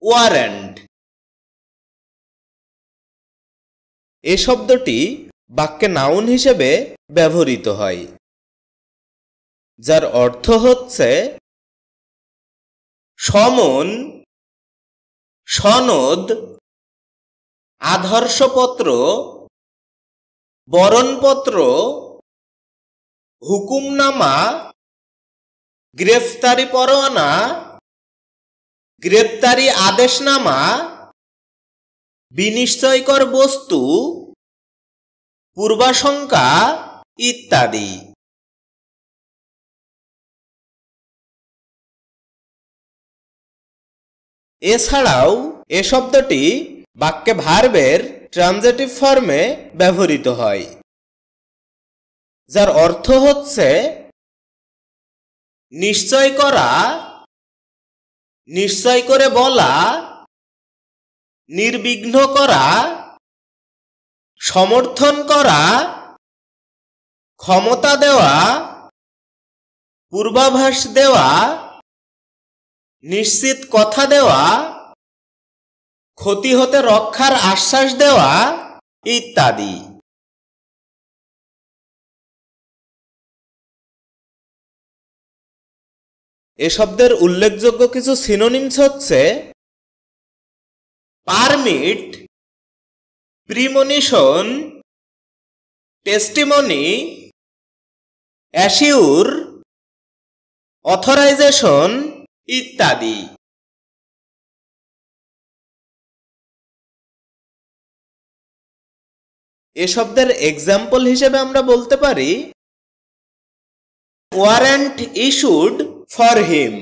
Warrant. এ শব্দটি বাক্যে noun হিসেবে ব্যবহৃত হয়, যার অর্থ হচ্ছে সমন, সনদ, আদর্শপত্র, বরণপত্র, হুকুমনামা, গ্রেফতারি পরোয়ানা, গ্রেপ্তারি আদেশনামা, বিনিশ্চয়কর বস্তু, পূর্বাশঙ্কা ইত্যাদি। এছাড়াও এ শব্দটি বাক্যে ভার্বের ট্রানজিটিভ ফর্মে ব্যবহৃত হয়, যার অর্থ হচ্ছে নিশ্চয় করা, নিশ্চয় করে বলা, নির্বিঘ্ন করা, সমর্থন করা, ক্ষমতা দেওয়া, পূর্বাভাস দেওয়া, নিশ্চিত কথা দেওয়া, ক্ষতি হতে রক্ষার আশ্বাস দেওয়া ইত্যাদি। এ শব্দের উল্লেখযোগ্য কিছু সিনোনিমস হচ্ছে permit, premonition, testimony, assure, authorisation ইত্যাদি। এ শব্দের এক্সাম্পল হিসেবে আমরা বলতে পারি ওয়ারেন্ট ইস্যুড ফর হিম।